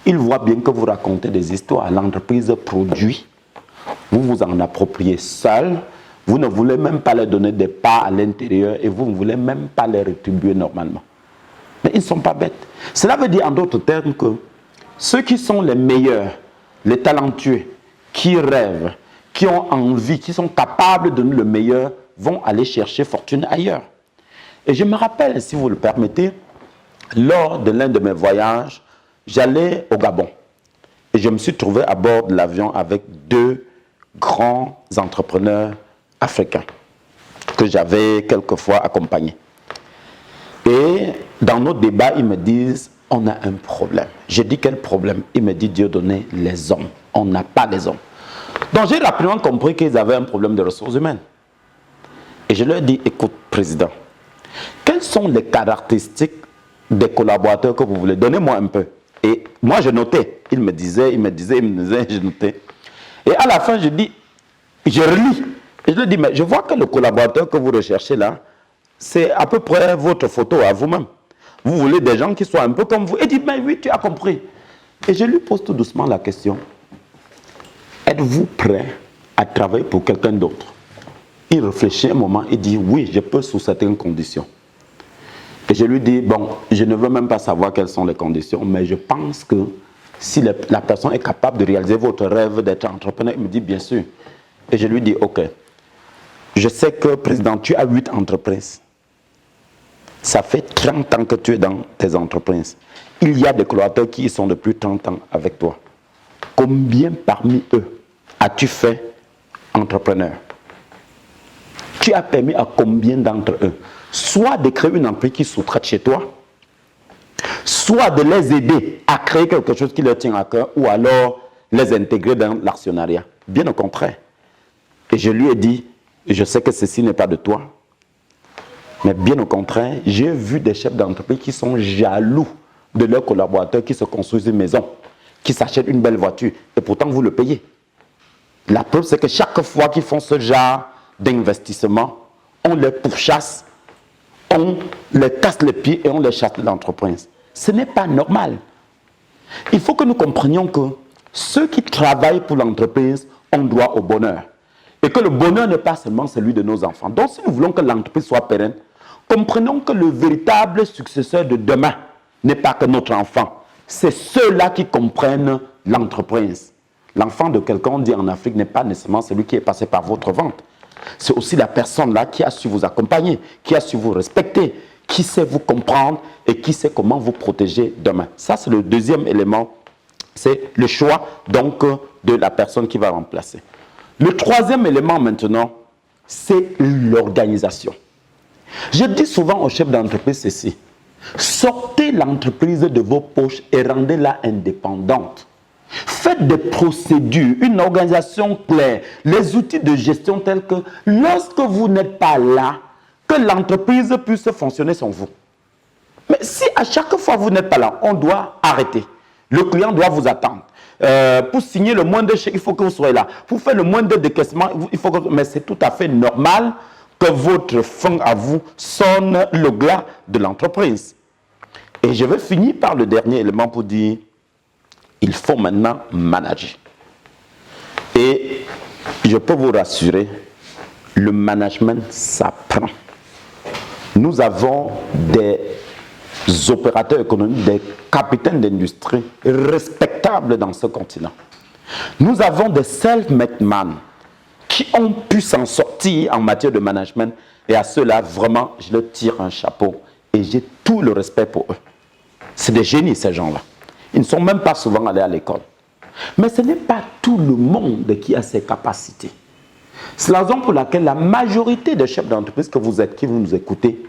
Ils voient bien que vous racontez des histoires. L'entreprise produit. Vous vous en appropriez seul. Vous ne voulez même pas leur donner des parts à l'intérieur et vous ne voulez même pas les rétribuer normalement. Mais ils ne sont pas bêtes. Cela veut dire en d'autres termes que ceux qui sont les meilleurs, les talentueux, qui rêvent, qui ont envie, qui sont capables de donner le meilleur, vont aller chercher fortune ailleurs. Et je me rappelle, si vous le permettez, lors de l'un de mes voyages, j'allais au Gabon. Et je me suis trouvé à bord de l'avion avec deux grands entrepreneurs africains que j'avais quelquefois accompagnés. Et dans nos débats, ils me disent, on a un problème. J'ai dit, quel problème? Ils me disent, Dieu donné les hommes. On n'a pas les hommes. Donc j'ai rapidement compris qu'ils avaient un problème de ressources humaines. Et je leur ai dit, écoute, président, quelles sont les caractéristiques des collaborateurs que vous voulez? Donnez-moi un peu. Et moi, je notais. Il me disait, je notais. Et à la fin, je dis, je relis. Et je lui dis, mais je vois que le collaborateur que vous recherchez là, c'est à peu près votre photo à vous-même. Vous voulez des gens qui soient un peu comme vous. Et il dit, mais oui, tu as compris. Et je lui pose tout doucement la question. Êtes-vous prêt à travailler pour quelqu'un d'autre? Il réfléchit un moment et dit, oui, je peux sous certaines conditions. Et je lui dis, bon, je ne veux même pas savoir quelles sont les conditions, mais je pense que si la personne est capable de réaliser votre rêve d'être entrepreneur, il me dit, bien sûr. Et je lui dis, ok, je sais que, président, tu as 8 entreprises. Ça fait 30 ans que tu es dans tes entreprises. Il y a des collaborateurs qui sont depuis 30 ans avec toi. Combien parmi eux as-tu fait entrepreneur? Tu as permis à combien d'entre eux soit de créer une entreprise qui sous-traite chez toi, soit de les aider à créer quelque chose qui leur tient à cœur, ou alors les intégrer dans l'actionnariat. Bien au contraire. Et je lui ai dit, je sais que ceci n'est pas de toi, mais bien au contraire, j'ai vu des chefs d'entreprise qui sont jaloux de leurs collaborateurs qui se construisent une maison, qui s'achètent une belle voiture, et pourtant vous le payez. La preuve, c'est que chaque fois qu'ils font ce genre d'investissement, on les pourchasse, on les casse les pieds et on les chasse de l'entreprise. Ce n'est pas normal. Il faut que nous comprenions que ceux qui travaillent pour l'entreprise ont droit au bonheur. Et que le bonheur n'est pas seulement celui de nos enfants. Donc si nous voulons que l'entreprise soit pérenne, comprenons que le véritable successeur de demain n'est pas que notre enfant. C'est ceux-là qui comprennent l'entreprise. L'enfant de quelqu'un, on dit en Afrique, n'est pas nécessairement celui qui est passé par votre ventre. C'est aussi la personne là qui a su vous accompagner, qui a su vous respecter, qui sait vous comprendre et qui sait comment vous protéger demain. Ça, c'est le deuxième élément. C'est le choix donc de la personne qui va remplacer. Le troisième élément maintenant, c'est l'organisation. Je dis souvent aux chefs d'entreprise ceci. Sortez l'entreprise de vos poches et rendez-la indépendante. Faites des procédures, une organisation claire, les outils de gestion tels que lorsque vous n'êtes pas là, que l'entreprise puisse fonctionner sans vous. Mais si à chaque fois vous n'êtes pas là, on doit arrêter. Le client doit vous attendre. Pour signer le moindre chèque, il faut que vous soyez là. Pour faire le moindre décaissement, il faut que... Mais c'est tout à fait normal que votre fonds à vous sonne le glas de l'entreprise. Et je vais finir par le dernier élément pour dire, il faut maintenant manager. Et je peux vous rassurer, le management s'apprend. Nous avons des opérateurs économiques, des capitaines d'industrie respectables dans ce continent. Nous avons des self-made men qui ont pu s'en sortir en matière de management, et à ceux-là, vraiment, je leur tire un chapeau et j'ai tout le respect pour eux. C'est des génies, ces gens-là. Ils ne sont même pas souvent allés à l'école. Mais ce n'est pas tout le monde qui a ces capacités. C'est la raison pour laquelle la majorité des chefs d'entreprise que vous êtes, qui vous nous écoutez,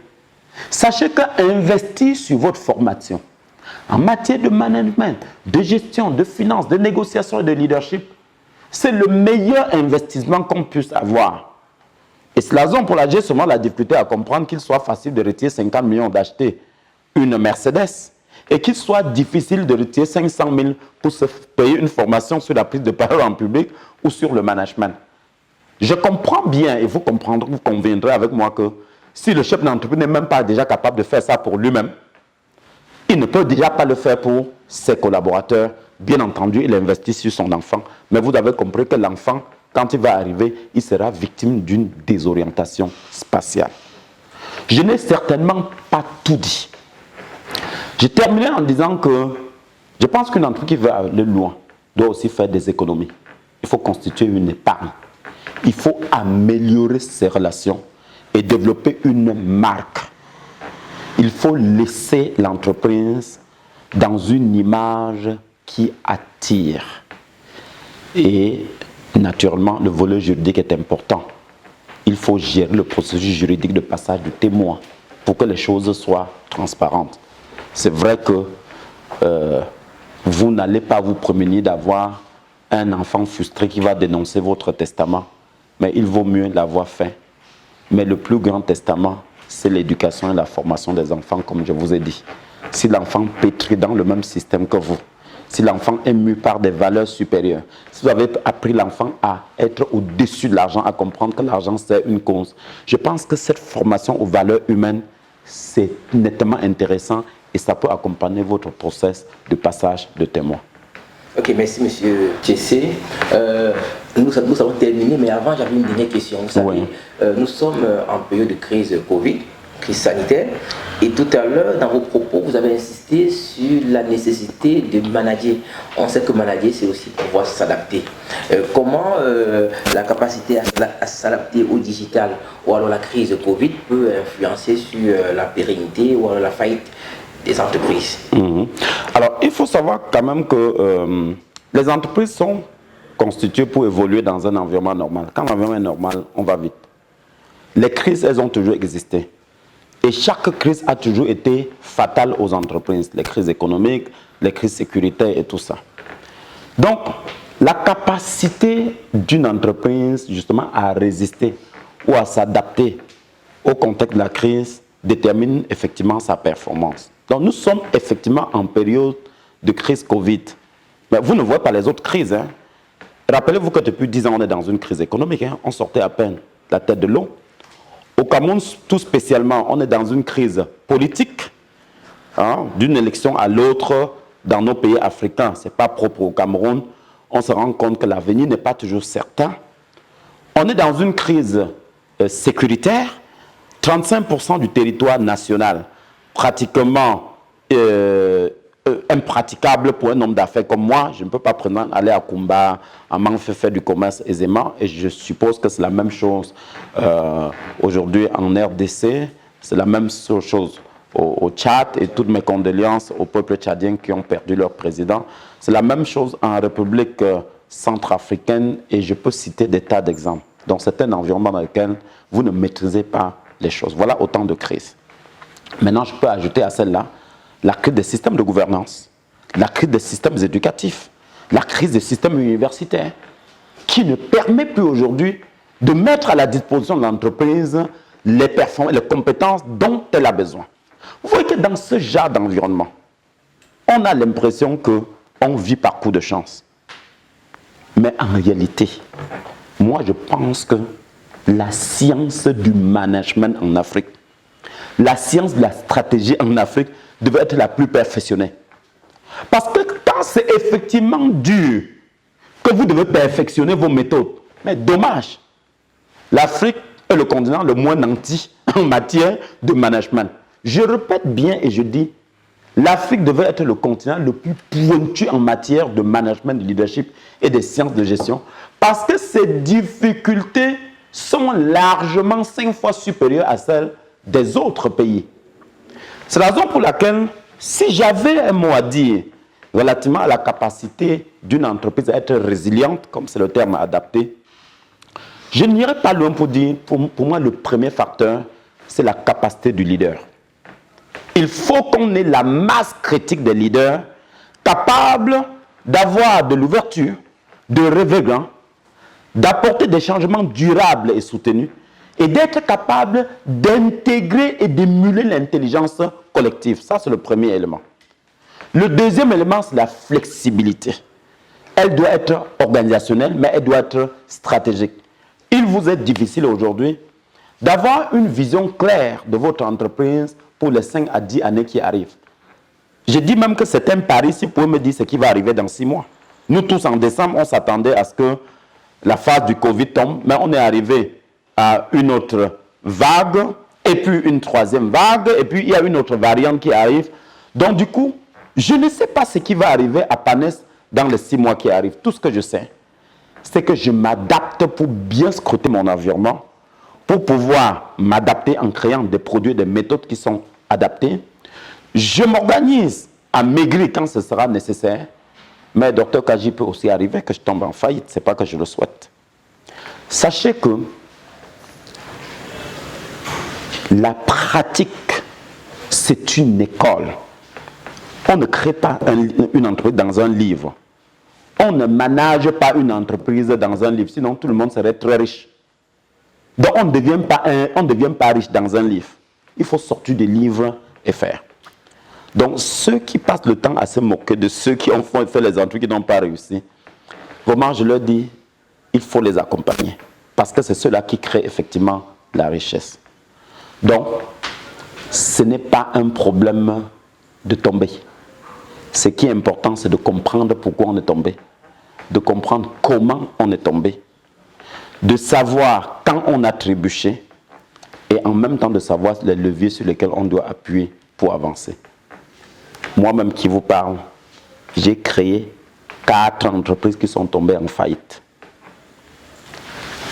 sachez qu'investir sur votre formation en matière de management, de gestion, de finance, de négociation et de leadership, c'est le meilleur investissement qu'on puisse avoir. Et c'est la raison pour laquelle j'ai seulement la difficulté à comprendre qu'il soit facile de retirer 50 millions d'acheter une Mercedes et qu'il soit difficile de retirer 500 000 pour se payer une formation sur la prise de parole en public ou sur le management. Je comprends bien, et vous comprendrez, vous conviendrez avec moi que si le chef d'entreprise n'est même pas déjà capable de faire ça pour lui-même, il ne peut déjà pas le faire pour ses collaborateurs. Bien entendu, il investit sur son enfant, mais vous avez compris que l'enfant, quand il va arriver, il sera victime d'une désorientation spatiale. Je n'ai certainement pas tout dit. J'ai terminé en disant que je pense qu'une entreprise qui veut aller loin doit aussi faire des économies. Il faut constituer une épargne. Il faut améliorer ses relations et développer une marque. Il faut laisser l'entreprise dans une image qui attire. Et naturellement, le volet juridique est important. Il faut gérer le processus juridique de passage du témoin pour que les choses soient transparentes. C'est vrai que vous n'allez pas vous prémunir d'avoir un enfant frustré qui va dénoncer votre testament, mais il vaut mieux l'avoir fait. Mais le plus grand testament, c'est l'éducation et la formation des enfants, comme je vous ai dit. Si l'enfant pétrit dans le même système que vous, si l'enfant est mu par des valeurs supérieures, si vous avez appris l'enfant à être au-dessus de l'argent, à comprendre que l'argent c'est une cause, je pense que cette formation aux valeurs humaines, c'est nettement intéressant et ça peut accompagner votre process de passage de témoin. Ok, merci Monsieur Tchessé. Nous avons terminé, mais avant j'avais une dernière question. Vous savez, nous sommes en période de crise Covid. crise sanitaire. Et tout à l'heure, dans vos propos, vous avez insisté sur la nécessité de manager. On sait que manager, c'est aussi pouvoir s'adapter. Comment la capacité à s'adapter au digital ou alors la crise de Covid peut influencer sur la pérennité ou alors la faillite des entreprises? Alors, il faut savoir quand même que les entreprises sont constituées pour évoluer dans un environnement normal. Quand l'environnement est normal, on va vite. Les crises, elles ont toujours existé. Et chaque crise a toujours été fatale aux entreprises. Les crises économiques, les crises sécuritaires et tout ça. Donc, la capacité d'une entreprise, justement, à résister ou à s'adapter au contexte de la crise détermine effectivement sa performance. Donc, nous sommes effectivement en période de crise Covid. Mais vous ne voyez pas les autres crises. Hein. Rappelez-vous que depuis 10 ans, on est dans une crise économique. Hein. On sortait à peine la tête de l'eau. Au Cameroun, tout spécialement, on est dans une crise politique, hein, d'une élection à l'autre dans nos pays africains. Ce n'est pas propre au Cameroun. On se rend compte que l'avenir n'est pas toujours certain. On est dans une crise sécuritaire. 35% du territoire national, pratiquement impraticable pour un homme d'affaires comme moi. Je ne peux pas aller à Kumba, à Manfé, faire du commerce aisément. Et je suppose que c'est la même chose aujourd'hui en RDC. C'est la même chose au Tchad. Et toutes mes condoléances au peuple tchadien qui ont perdu leur président. C'est la même chose en République centrafricaine. Et je peux citer des tas d'exemples. Donc c'est un environnement dans lequel vous ne maîtrisez pas les choses. Voilà autant de crises. Maintenant, je peux ajouter à celle-là la crise des systèmes de gouvernance, la crise des systèmes éducatifs, la crise des systèmes universitaires, qui ne permet plus aujourd'hui de mettre à la disposition de l'entreprise les compétences dont elle a besoin. Vous voyez que dans ce genre d'environnement, on a l'impression qu'on vit par coup de chance. Mais en réalité, moi je pense que la science du management en Afrique, la science de la stratégie en Afrique devait être la plus perfectionnée. Parce que quand c'est effectivement dur que vous devez perfectionner vos méthodes, mais dommage, l'Afrique est le continent le moins nanti en matière de management. Je répète bien et je dis, l'Afrique devait être le continent le plus pointu en matière de management, de leadership et des sciences de gestion, parce que ses difficultés sont largement 5 fois supérieures à celles des autres pays. C'est la raison pour laquelle, si j'avais un mot à dire relativement à la capacité d'une entreprise à être résiliente, comme c'est le terme adapté, je n'irais pas loin pour dire, pour moi, le premier facteur, c'est la capacité du leader. Il faut qu'on ait la masse critique des leaders capables d'avoir de l'ouverture, de rêver grand, d'apporter des changements durables et soutenus, et d'être capable d'intégrer et d'émuler l'intelligence collective. Ça, c'est le premier élément. Le deuxième élément, c'est la flexibilité. Elle doit être organisationnelle, mais elle doit être stratégique. Il vous est difficile aujourd'hui d'avoir une vision claire de votre entreprise pour les 5 à 10 années qui arrivent. Je dis même que c'est un pari, si vous pouvez me dire ce qui va arriver dans 6 mois. Nous tous, en décembre, on s'attendait à ce que la phase du Covid tombe, mais on est arrivé à une autre vague, et puis une troisième vague, et puis il y a une autre variante qui arrive. Donc du coup, je ne sais pas ce qui va arriver à Panès dans les 6 mois qui arrivent. Tout ce que je sais, c'est que je m'adapte pour bien scruter mon environnement, pour pouvoir m'adapter en créant des produits, des méthodes qui sont adaptées. Je m'organise à maigrir quand ce sera nécessaire, mais Dr Kaji peut aussi arriver que je tombe en faillite, ce n'est pas que je le souhaite. Sachez que la pratique, c'est une école. On ne crée pas une entreprise dans un livre. On ne manage pas une entreprise dans un livre, sinon tout le monde serait très riche. Donc on ne devient pas riche dans un livre. Il faut sortir des livres et faire. Donc ceux qui passent le temps à se moquer de ceux qui ont fait les entreprises qui n'ont pas réussi, vraiment je leur dis, il faut les accompagner. Parce que c'est ceux-là qui créent effectivement la richesse. Donc, ce n'est pas un problème de tomber. Ce qui est important, c'est de comprendre pourquoi on est tombé, de comprendre comment on est tombé, de savoir quand on a trébuché et en même temps de savoir les leviers sur lesquels on doit appuyer pour avancer. Moi-même qui vous parle, j'ai créé 4 entreprises qui sont tombées en faillite.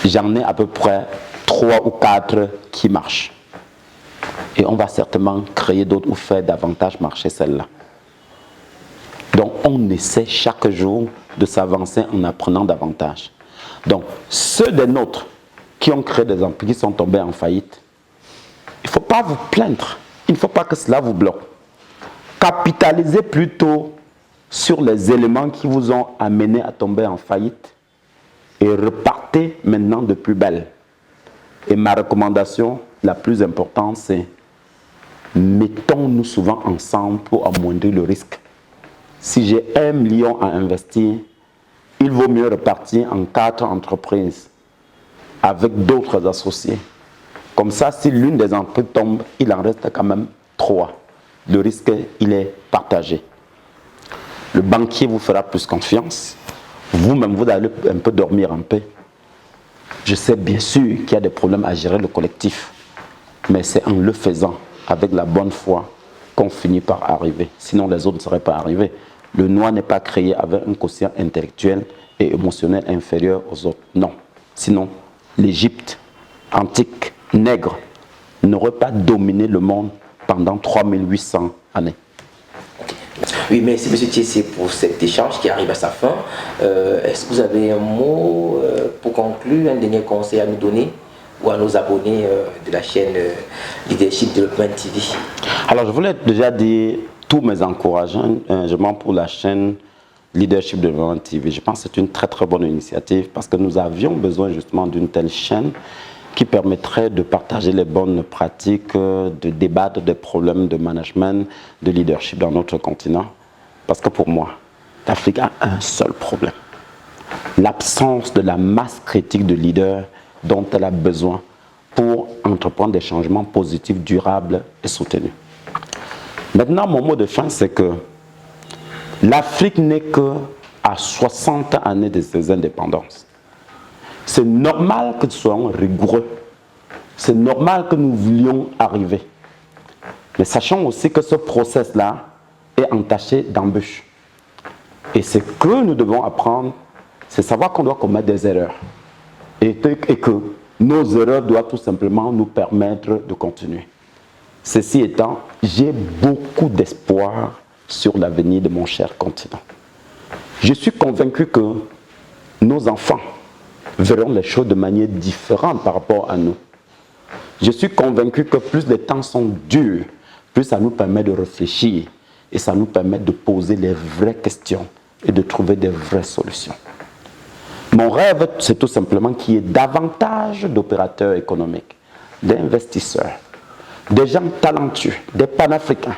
J'en ai à peu près 3 ou 4 qui marchent. Et on va certainement créer d'autres ou faire davantage marcher celles-là. Donc on essaie chaque jour de s'avancer en apprenant davantage. Donc ceux des nôtres qui ont créé des entreprises qui sont tombés en faillite, il ne faut pas vous plaindre. Il ne faut pas que cela vous bloque. Capitalisez plutôt sur les éléments qui vous ont amené à tomber en faillite et repartez maintenant de plus belle. Et ma recommandation la plus importante, c'est mettons-nous souvent ensemble pour amoindrir le risque. Si j'ai 1 million à investir, il vaut mieux repartir en 4 entreprises avec d'autres associés. Comme ça, si l'une des entreprises tombe, il en reste quand même 3. Le risque, il est partagé. Le banquier vous fera plus confiance. Vous-même, vous allez un peu dormir en paix. Je sais bien sûr qu'il y a des problèmes à gérer le collectif, mais c'est en le faisant, avec la bonne foi, qu'on finit par arriver. Sinon, les autres ne seraient pas arrivés. Le noir n'est pas créé avec un quotient intellectuel et émotionnel inférieur aux autres. Non. Sinon, l'Égypte antique, nègre, n'aurait pas dominé le monde pendant 3800 années. Oui, merci M. Thiessé pour cet échange qui arrive à sa fin. Est-ce que vous avez un mot pour conclure, un dernier conseil à nous donner ou à nos abonnés de la chaîne Leadership Development TV? Alors, je voulais déjà dire tous mes encouragements pour la chaîne Leadership Development TV. Je pense que c'est une très très bonne initiative parce que nous avions besoin justement d'une telle chaîne qui permettrait de partager les bonnes pratiques, de débattre des problèmes de management, de leadership dans notre continent. Parce que pour moi, l'Afrique a un seul problème. L'absence de la masse critique de leaders dont elle a besoin pour entreprendre des changements positifs, durables et soutenus. Maintenant, mon mot de fin, c'est que l'Afrique n'est qu'à 60 années de ses indépendances. C'est normal que nous soyons rigoureux. C'est normal que nous voulions arriver. Mais sachons aussi que ce process-là est entaché d'embûches. Et ce que nous devons apprendre, c'est savoir qu'on doit commettre des erreurs. Et que nos erreurs doivent tout simplement nous permettre de continuer. Ceci étant, j'ai beaucoup d'espoir sur l'avenir de mon cher continent. Je suis convaincu que nos enfants verront les choses de manière différente par rapport à nous. Je suis convaincu que plus les temps sont durs, plus ça nous permet de réfléchir et ça nous permet de poser les vraies questions et de trouver des vraies solutions. Mon rêve, c'est tout simplement qu'il y ait davantage d'opérateurs économiques, d'investisseurs, des gens talentueux, des panafricains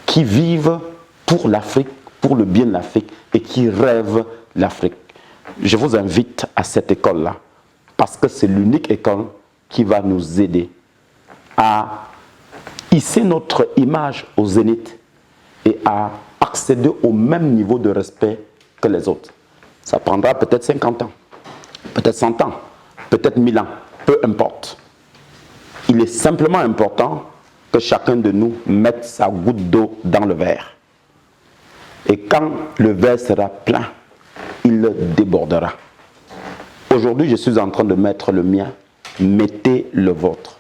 qui vivent pour l'Afrique, pour le bien de l'Afrique et qui rêvent l'Afrique. Je vous invite à cette école-là parce que c'est l'unique école qui va nous aider à hisser notre image au zénith et à accéder au même niveau de respect que les autres. Ça prendra peut-être 50 ans, peut-être 100 ans, peut-être 1000 ans, peu importe. Il est simplement important que chacun de nous mette sa goutte d'eau dans le verre. Et quand le verre sera plein, il débordera. Aujourd'hui, je suis en train de mettre le mien. Mettez le vôtre.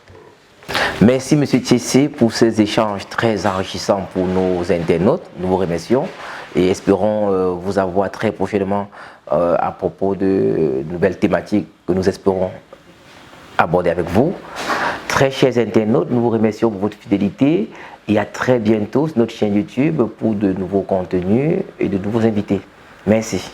Merci M. Thiessé pour ces échanges très enrichissants pour nos internautes. Nous vous remercions et espérons vous avoir très prochainement à propos de nouvelles thématiques que nous espérons aborder avec vous. Très chers internautes, nous vous remercions pour votre fidélité et à très bientôt sur notre chaîne YouTube pour de nouveaux contenus et de nouveaux invités. Merci.